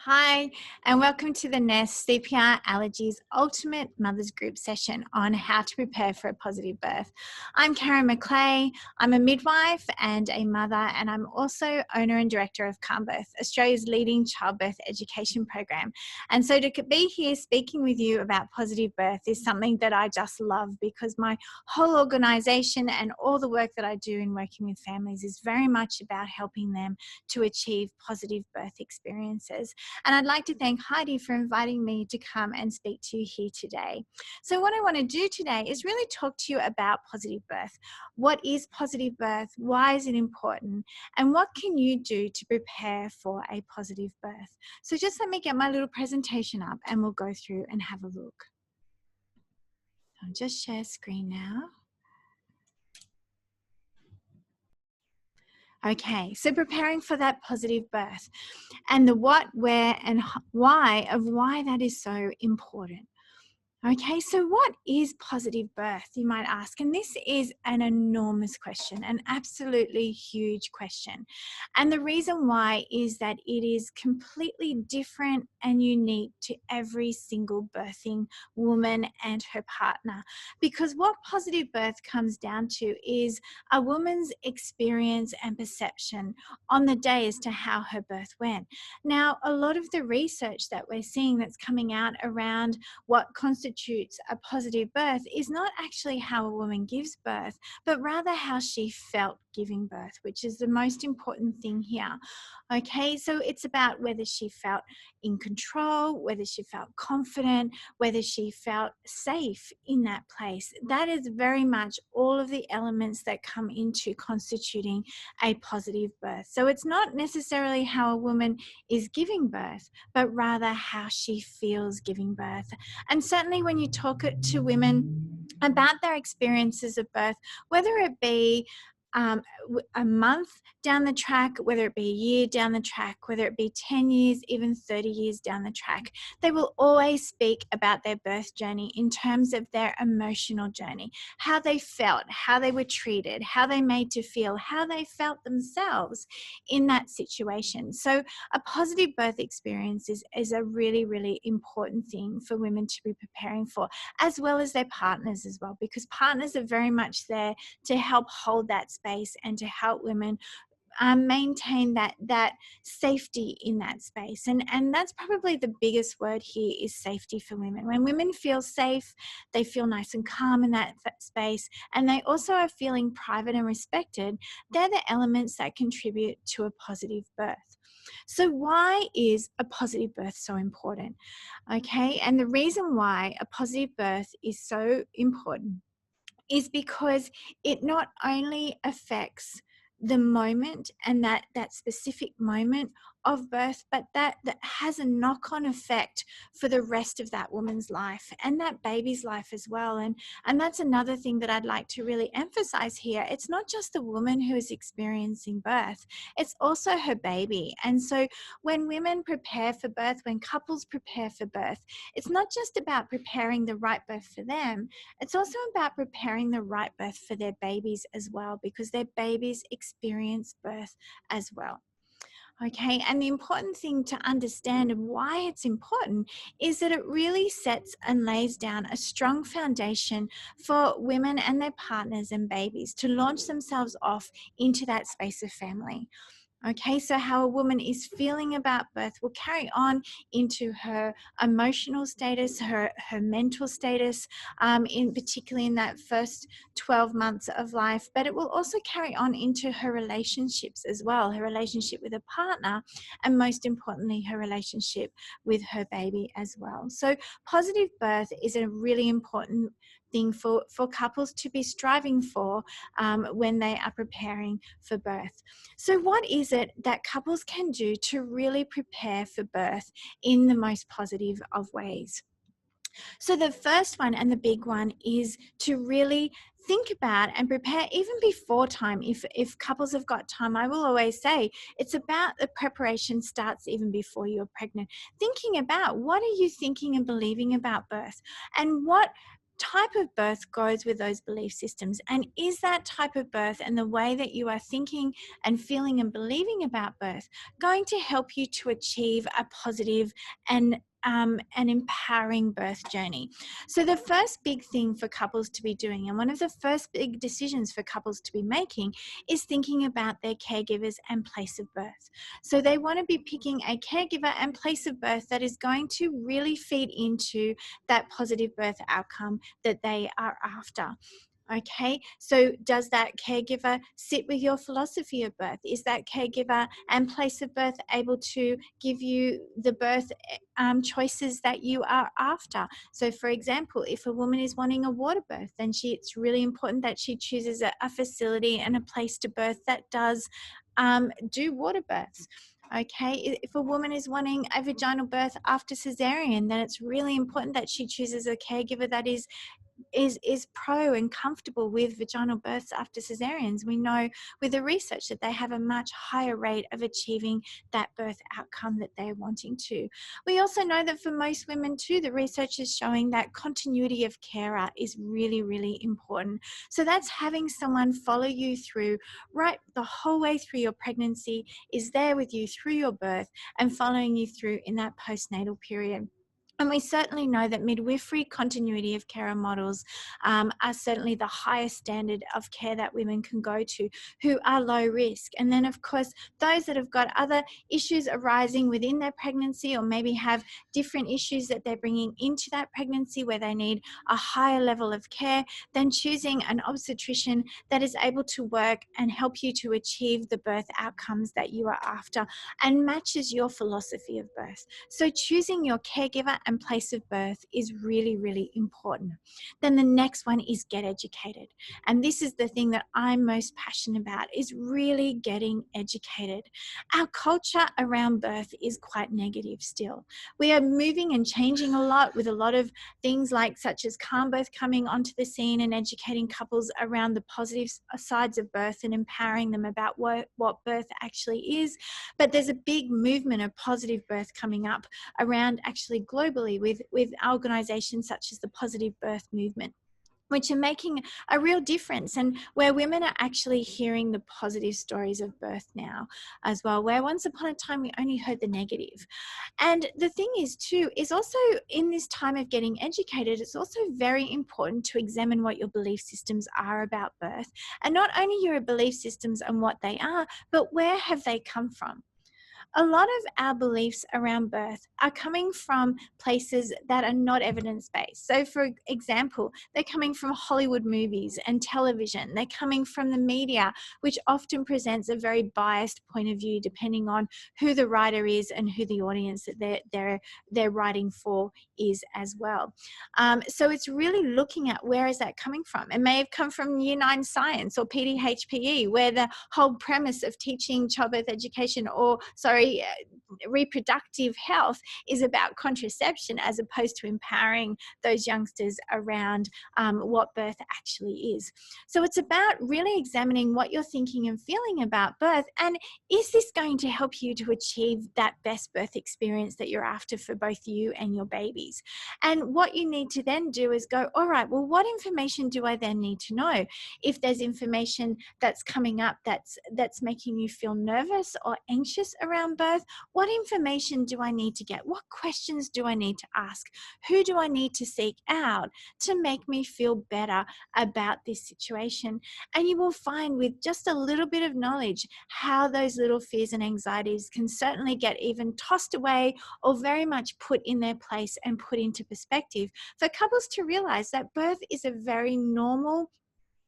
Hi, and welcome to the Nest CPR Allergies Ultimate Mothers Group session on how to prepare for a positive birth. I'm Karen McClay. I'm a midwife and a mother, and I'm also owner and director of Calmbirth, Australia's leading childbirth education program. And so to be here speaking with you about positive birth is something that I just love, because my whole organisation and all the work that I do in working with families is very much about helping them to achieve positive birth experiences. And I'd like to thank Heidi for inviting me to come and speak to you here today. So what I want to do today is really talk to you about positive birth. What is positive birth? Why is it important? And what can you do to prepare for a positive birth? So just let me get my little presentation up and we'll go through and have a look. I'll just share screen now. Okay, so preparing for that positive birth and the what, where, and why of why that is so important. Okay, so what is positive birth, you might ask? And this is an enormous question, an absolutely huge question. And the reason why is that it is completely different and unique to every single birthing woman and her partner. Because what positive birth comes down to is a woman's experience and perception on the day as to how her birth went. Now, a lot of the research that we're seeing that's coming out around what constitutes a positive birth is not actually how a woman gives birth, but rather how she felt giving birth, which is the most important thing here. Okay, so it's about whether she felt in control, whether she felt confident, whether she felt safe in that place. That is very much all of the elements that come into constituting a positive birth. So it's not necessarily how a woman is giving birth, but rather how she feels giving birth. And certainly when you talk to women about their experiences of birth, whether it be a month down the track, whether it be a year down the track, whether it be 10 years, even 30 years down the track, they will always speak about their birth journey in terms of their emotional journey, how they felt, how they were treated, how they made to feel, how they felt themselves in that situation. So a positive birth experience is a really, really important thing for women to be preparing for, as well as their partners as well, because partners are very much there to help hold that space and to help women maintain that safety in that space. And that's probably the biggest word here, is safety for women. When women feel safe, they feel nice and calm in that space, and they also are feeling private and respected. They're the elements that contribute to a positive birth. So why is a positive birth so important? Okay, and the reason why a positive birth is so important is because it not only affects the moment and that specific moment of birth, but that has a knock-on effect for the rest of that woman's life and that baby's life as well. And that's another thing that I'd like to really emphasize here. It's not just the woman who is experiencing birth, it's also her baby. And so when women prepare for birth, when couples prepare for birth, it's not just about preparing the right birth for them, it's also about preparing the right birth for their babies as well, because their babies experience birth as well. Okay, and the important thing to understand and why it's important is that it really sets and lays down a strong foundation for women and their partners and babies to launch themselves off into that space of family. Okay, so how a woman is feeling about birth will carry on into her emotional status, her mental status, particularly in that first 12 months of life, but it will also carry on into her relationships as well, her relationship with a partner, and most importantly, her relationship with her baby as well. So positive birth is a really important thing for couples to be striving for when they are preparing for birth. So what is it that couples can do to really prepare for birth in the most positive of ways? So the first one and the big one is to really think about and prepare even before time. If couples have got time, I will always say it's about the preparation starts even before you're pregnant. Thinking about what are you thinking and believing about birth, and what type of birth goes with those belief systems. And is that type of birth and the way that you are thinking and feeling and believing about birth going to help you to achieve a positive and an empowering birth journey? So the first big thing for couples to be doing, and one of the first big decisions for couples to be making, is thinking about their caregivers and place of birth. So they want to be picking a caregiver and place of birth that is going to really feed into that positive birth outcome that they are after. Okay, so does that caregiver sit with your philosophy of birth? Is that caregiver and place of birth able to give you the birth choices that you are after? So, for example, if a woman is wanting a water birth, then it's really important that she chooses a facility and a place to birth that does do water births. Okay, if a woman is wanting a vaginal birth after cesarean, then it's really important that she chooses a caregiver that is pro and comfortable with vaginal births after cesareans. We know with the research that they have a much higher rate of achieving that birth outcome that they're wanting to. We also know that for most women too, the research is showing that continuity of carer is really, really important. So that's having someone follow you through right the whole way through your pregnancy, is there with you through your birth and following you through in that postnatal period. And we certainly know that midwifery continuity of carer models are certainly the highest standard of care that women can go to who are low risk. And then, of course, those that have got other issues arising within their pregnancy, or maybe have different issues that they're bringing into that pregnancy where they need a higher level of care, then choosing an obstetrician that is able to work and help you to achieve the birth outcomes that you are after and matches your philosophy of birth. So choosing your caregiver and place of birth is really, really important. Then the next one is get educated. And this is the thing that I'm most passionate about, is really getting educated. Our culture around birth is quite negative still. We are moving and changing a lot with a lot of things like such as Calmbirth coming onto the scene and educating couples around the positive sides of birth and empowering them about what birth actually is. But there's a big movement of positive birth coming up around actually globally with organizations such as the Positive Birth Movement, which are making a real difference, and where women are actually hearing the positive stories of birth now as well, where once upon a time we only heard the negative. And the thing is too, is also in this time of getting educated, it's also very important to examine what your belief systems are about birth, and not only your belief systems and what they are, but where have they come from. A lot of our beliefs around birth are coming from places that are not evidence-based. So for example, they're coming from Hollywood movies and television. They're coming from the media, which often presents a very biased point of view depending on who the writer is and who the audience that they're writing for is as well. So it's really looking at where is that coming from. It may have come from Year 9 Science or PDHPE, where the whole premise of teaching childbirth education reproductive health is about contraception as opposed to empowering those youngsters around what birth actually is. So it's about really examining what you're thinking and feeling about birth, and is this going to help you to achieve that best birth experience that you're after for both you and your babies. And what you need to then do is go, all right, well, what information do I then need to know? If there's information that's coming up that's making you feel nervous or anxious around birth, what information do I need to get? What questions do I need to ask? Who do I need to seek out to make me feel better about this situation? And you will find with just a little bit of knowledge how those little fears and anxieties can certainly get even tossed away or very much put in their place and put into perspective for couples to realize that birth is a very normal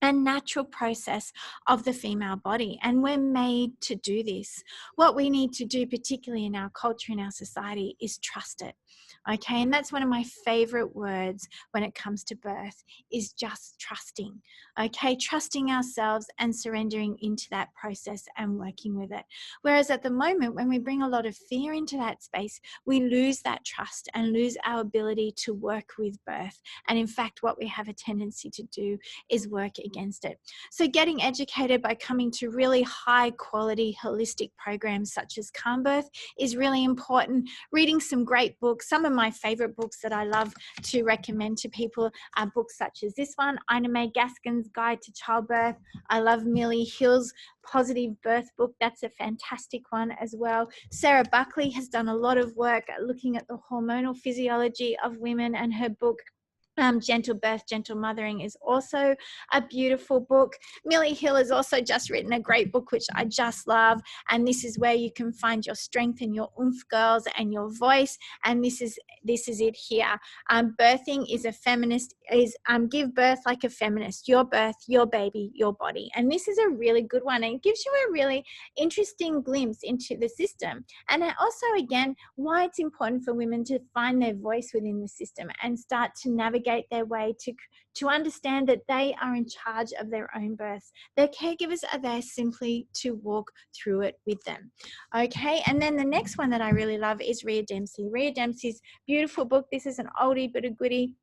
and natural process of the female body, and we're made to do this. What we need to do, particularly in our culture, in our society, is trust it. Okay, and that's one of my favorite words when it comes to birth, is just trusting. Okay, trusting ourselves and surrendering into that process and working with it. Whereas at the moment, when we bring a lot of fear into that space, we lose that trust and lose our ability to work with birth. And in fact, what we have a tendency to do is work against it. So getting educated by coming to really high quality holistic programs such as Calmbirth is really important. Reading some great books. Some of my favorite books that I love to recommend to people are books such as this one, Ina May Gaskin's Guide to Childbirth. I love Millie Hill's Positive Birth book. That's a fantastic one as well. Sarah Buckley has done a lot of work looking at the hormonal physiology of women, and her book Gentle Birth, Gentle Mothering is also a beautiful book. Millie Hill has also just written a great book, which I just love. And this is where you can find your strength and your oomph, girls, and your voice. And this is it here. Birthing is a feminist, give birth like a feminist. Your birth, your baby, your body. And this is a really good one. And it gives you a really interesting glimpse into the system. And also, again, why it's important for women to find their voice within the system and start to navigate their way to understand that they are in charge of their own births. Their caregivers are there simply to walk through it with them. Okay, and then the next one that I really love is Rhea Dempsey. Rhea Dempsey's beautiful book. This is an oldie but a goodie.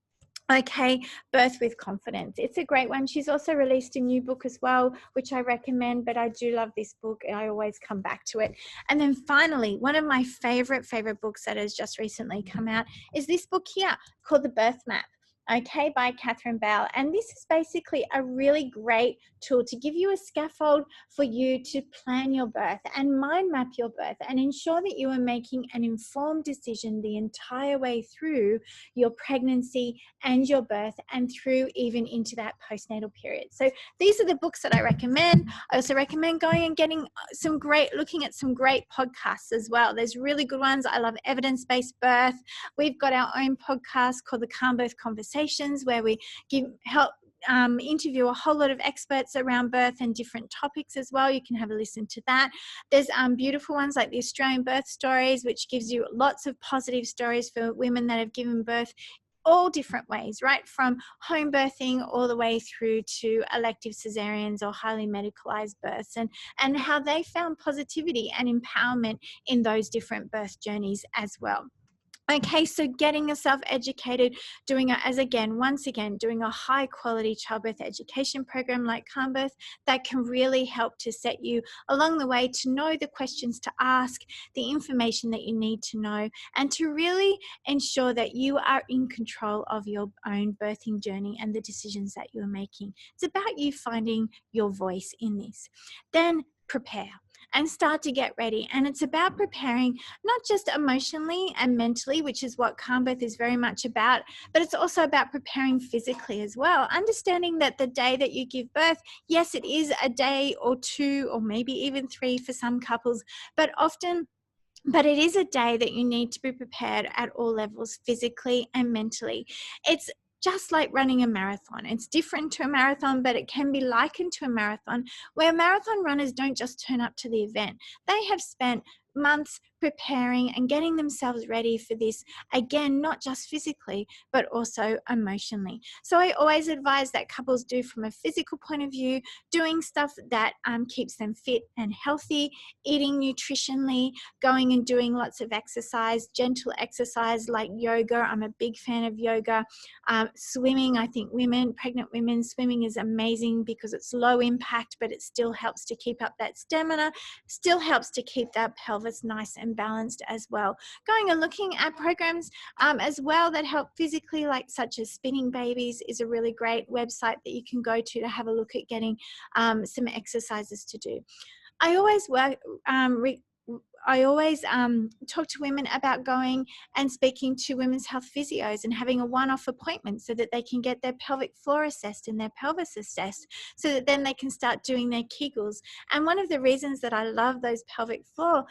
Okay, Birth with Confidence. It's a great one. She's also released a new book as well, which I recommend, but I do love this book. I always come back to it. And then finally, one of my favorite books that has just recently come out is this book here called The Birth Map. Okay, by Catherine Bell. And this is basically a really great tool to give you a scaffold for you to plan your birth and mind map your birth and ensure that you are making an informed decision the entire way through your pregnancy and your birth and through even into that postnatal period. So these are the books that I recommend. I also recommend going and getting looking at some great podcasts as well. There's really good ones. I love evidence-based birth. We've got our own podcast called the Calmbirth Conversations, where we interview a whole lot of experts around birth and different topics as well. You can have a listen to that. There's beautiful ones like the Australian Birth Stories, which gives you lots of positive stories for women that have given birth all different ways, right from home birthing all the way through to elective cesareans or highly medicalized births, and how they found positivity and empowerment in those different birth journeys as well. Okay, so getting yourself educated, doing a high quality childbirth education program like Calmbirth that can really help to set you along the way to know the questions to ask, the information that you need to know, and to really ensure that you are in control of your own birthing journey and the decisions that you are making. It's about you finding your voice in this. Then prepare and start to get ready. And it's about preparing not just emotionally and mentally, which is what Calmbirth is very much about, but it's also about preparing physically as well. Understanding that the day that you give birth, yes, it is a day or two or maybe even 3 for some couples, but it is a day that you need to be prepared at all levels, physically and mentally. It's just like running a marathon. It's different to a marathon, but it can be likened to a marathon, where marathon runners don't just turn up to the event. They have spent months preparing and getting themselves ready for this, again, not just physically, but also emotionally. So I always advise that couples do, from a physical point of view, doing stuff that keeps them fit and healthy, eating nutritionally, going and doing lots of exercise, gentle exercise like yoga. I'm a big fan of yoga. Swimming, I think pregnant women, swimming is amazing because it's low impact, but it still helps to keep up that stamina, still helps to keep that pelvis nice and balanced as well. Going and looking at programs as well that help physically, like such as Spinning Babies is a really great website that you can go to have a look at getting some exercises to do. I always talk to women about going and speaking to women's health physios and having a one-off appointment so that they can get their pelvic floor assessed and their pelvis assessed, so that then they can start doing their Kegels. And one of the reasons that I love those pelvic floor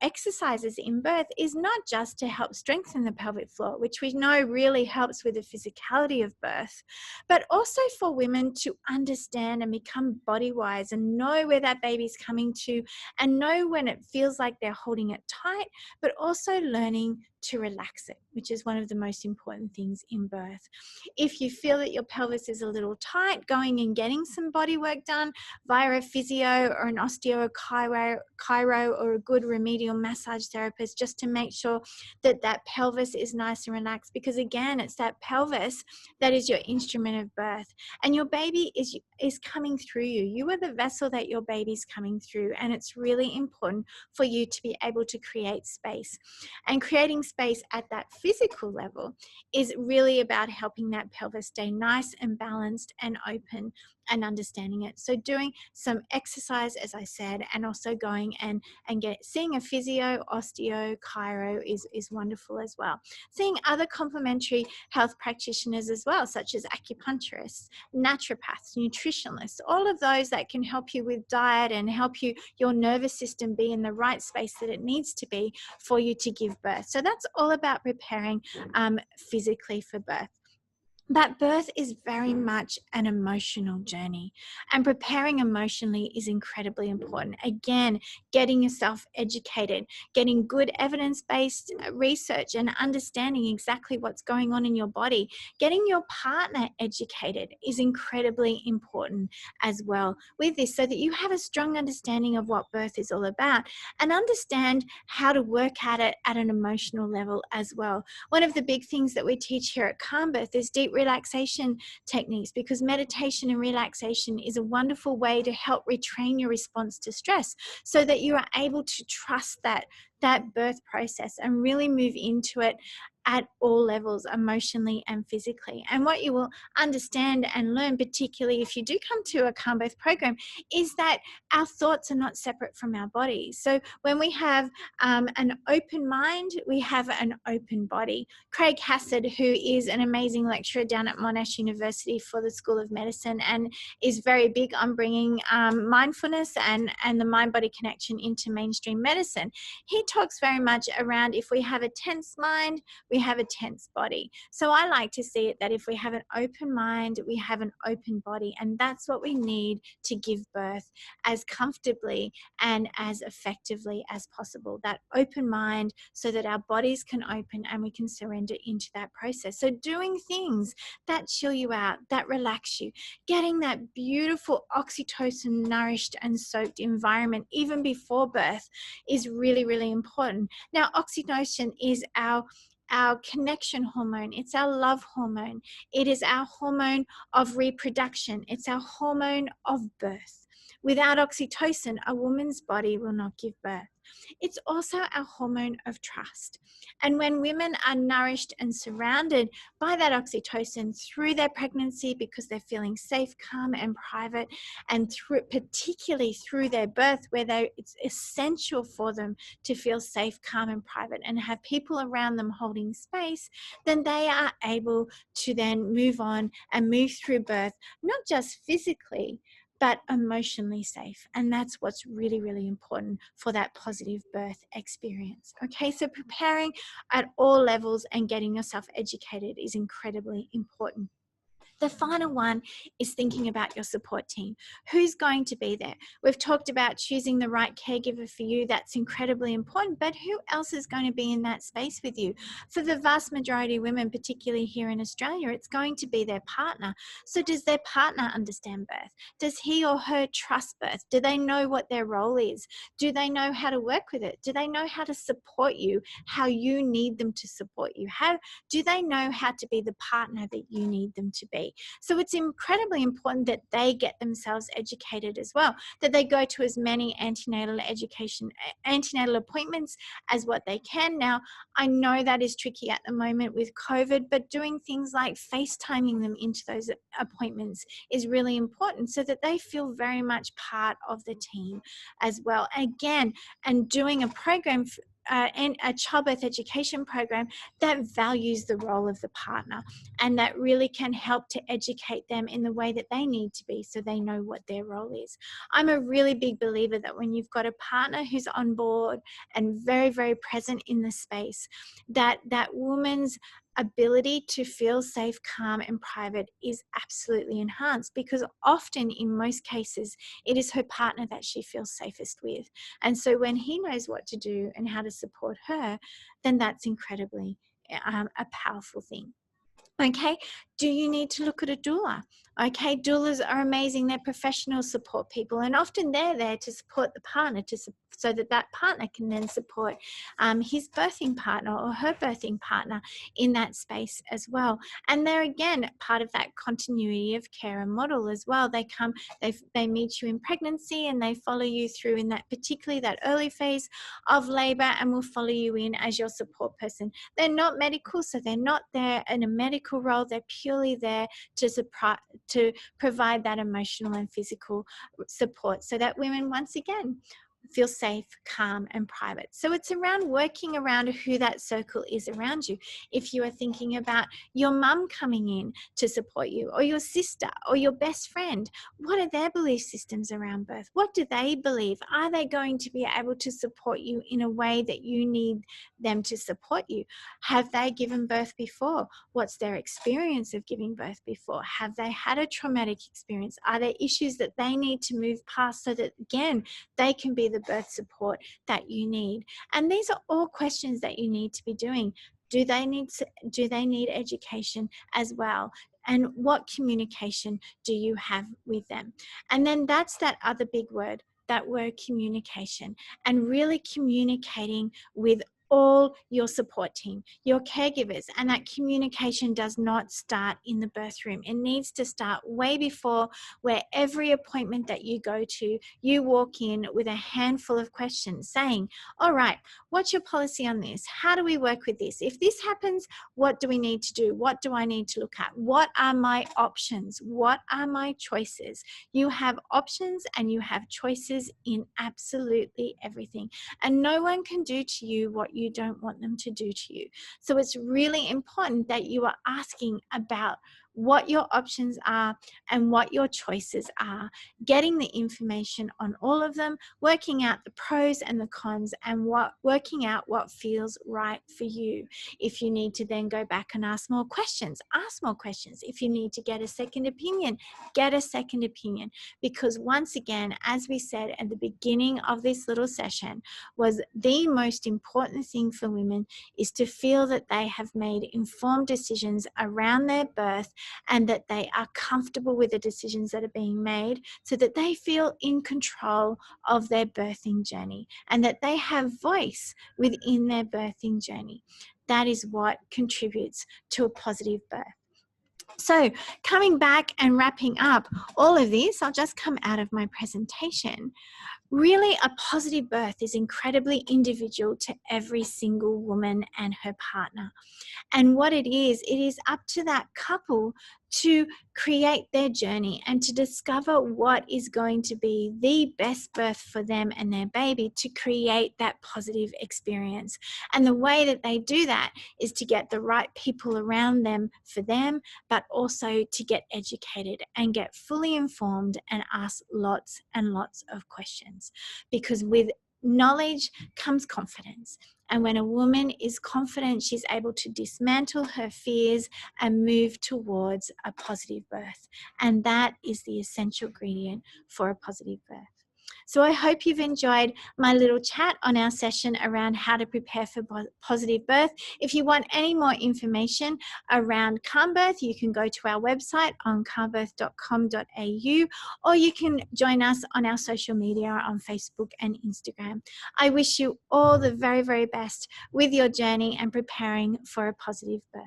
exercises in birth is not just to help strengthen the pelvic floor, which we know really helps with the physicality of birth, but also for women to understand and become body wise and know where that baby's coming to and know when it feels like they're holding it tight, but also learning to relax it, which is one of the most important things in birth. If you feel that your pelvis is a little tight, going and getting some body work done via a physio or an osteo or chiro or a good remedial massage therapist, just to make sure that that pelvis is nice and relaxed, because again, it's that pelvis that is your instrument of birth, and your baby is coming through you. You are the vessel that your baby's coming through, and it's really important for you to be able to create space. And creating space at that physical level is really about helping that pelvis stay nice and balanced and open and understanding it. So doing some exercise, as I said, and also going and seeing a physio, osteo, chiro is wonderful as well. Seeing other complementary health practitioners as well, such as acupuncturists, naturopaths, nutritionalists, all of those that can help you with diet and help your nervous system be in the right space that it needs to be for you to give birth. So that's all about preparing physically for birth. But birth is very much an emotional journey, and preparing emotionally is incredibly important. Again, getting yourself educated, getting good evidence-based research and understanding exactly what's going on in your body, getting your partner educated is incredibly important as well with this, so that you have a strong understanding of what birth is all about and understand how to work at it at an emotional level as well. One of the big things that we teach here at Calmbirth is deep relaxation techniques, because meditation and relaxation is a wonderful way to help retrain your response to stress, so that you are able to trust that birth process and really move into it at all levels, emotionally and physically. And what you will understand and learn, particularly if you do come to a Calmbirth program, is that our thoughts are not separate from our bodies. So when we have an open mind, we have an open body. Craig Hassard, who is an amazing lecturer down at Monash University for the School of Medicine and is very big on bringing mindfulness and the mind-body connection into mainstream medicine, he talks very much around, if we have a tense mind, we have a tense body. So I like to see it that if we have an open mind, we have an open body, and that's what we need to give birth as comfortably and as effectively as possible. That open mind, so that our bodies can open and we can surrender into that process. So doing things that chill you out, that relax you, getting that beautiful oxytocin nourished and soaked environment even before birth is really, really important. Now, oxytocin is our connection hormone. It's our love hormone. It is our hormone of reproduction. It's our hormone of birth. Without oxytocin, a woman's body will not give birth. It's also our hormone of trust. And when women are nourished and surrounded by that oxytocin through their pregnancy, because they're feeling safe, calm, and private, and particularly through their birth, where it's essential for them to feel safe, calm, and private, and have people around them holding space, then they are able to then move on and move through birth, not just physically, but emotionally safe. And that's what's really, really important for that positive birth experience. Okay, so preparing at all levels and getting yourself educated is incredibly important. The final one is thinking about your support team. Who's going to be there? We've talked about choosing the right caregiver for you. That's incredibly important, but who else is going to be in that space with you? For the vast majority of women, particularly here in Australia, it's going to be their partner. So does their partner understand birth? Does he or her trust birth? Do they know what their role is? Do they know how to work with it? Do they know how to support you, how you need them to support you? Do they know how to be the partner that you need them to be? So it's incredibly important that they get themselves educated as well, that they go to as many antenatal appointments as what they can. Now, I know that is tricky at the moment with COVID, but doing things like FaceTiming them into those appointments is really important, so that they feel very much part of the team as well. Again, and doing a program and a childbirth education program that values the role of the partner, and that really can help to educate them in the way that they need to be, so they know what their role is. I'm a really big believer that when you've got a partner who's on board and very, very present in the space, that woman's ability to feel safe, calm, and private is absolutely enhanced, because often in most cases it is her partner that she feels safest with. And so when he knows what to do and how to support her, then that's incredibly a powerful thing. Okay, do you need to look at a doula? Okay, doulas are amazing. They're professional support people, and often they're there to support the partner so that that partner can then support his birthing partner or her birthing partner in that space as well. And they're, again, part of that continuity of care and model as well. They come, they meet you in pregnancy, and they follow you through in that, particularly that early phase of labor, and will follow you in as your support person. They're not medical, so they're not there in a medical role. They're purely there to provide that emotional and physical support so that women, once again, feel safe, calm, and private. So it's around working around who that circle is around you. If you are thinking about your mum coming in to support you, or your sister, or your best friend, what are their belief systems around birth? What do they believe? Are they going to be able to support you in a way that you need them to support you? Have they given birth before? What's their experience of giving birth before? Have they had a traumatic experience? Are there issues that they need to move past so that, again, they can be the birth support that you need? And these are all questions that you need to be doing. Do they need education as well? And what communication do you have with them? And then that's that other big word, that word communication, and really communicating with all your support team, your caregivers. And that communication does not start in the birth room. It needs to start way before, where every appointment that you go to, you walk in with a handful of questions saying, all right, what's your policy on this? How do we work with this? If this happens, what do we need to do? What do I need to look at? What are my options? What are my choices? You have options and you have choices in absolutely everything. And no one can do to you what you don't want them to do to you. So it's really important that you are asking about what your options are and what your choices are, getting the information on all of them, working out the pros and the cons, and working out what feels right for you. If you need to then go back and ask more questions, ask more questions. If you need to get a second opinion, get a second opinion. Because once again, as we said at the beginning of this little session, was the most important thing for women is to feel that they have made informed decisions around their birth, and that they are comfortable with the decisions that are being made, so that they feel in control of their birthing journey and that they have voice within their birthing journey. That is what contributes to a positive birth. So coming back and wrapping up all of this, I'll just come out of my presentation. Really, a positive birth is incredibly individual to every single woman and her partner. And what it is up to that couple to create their journey and to discover what is going to be the best birth for them and their baby, to create that positive experience. And the way that they do that is to get the right people around them for them, but also to get educated and get fully informed and ask lots and lots of questions. Because with knowledge comes confidence. And when a woman is confident, she's able to dismantle her fears and move towards a positive birth. And that is the essential ingredient for a positive birth. So I hope you've enjoyed my little chat on our session around how to prepare for positive birth. If you want any more information around Calmbirth, you can go to our website on calmbirth.com.au, or you can join us on our social media on Facebook and Instagram. I wish you all the very, very best with your journey and preparing for a positive birth.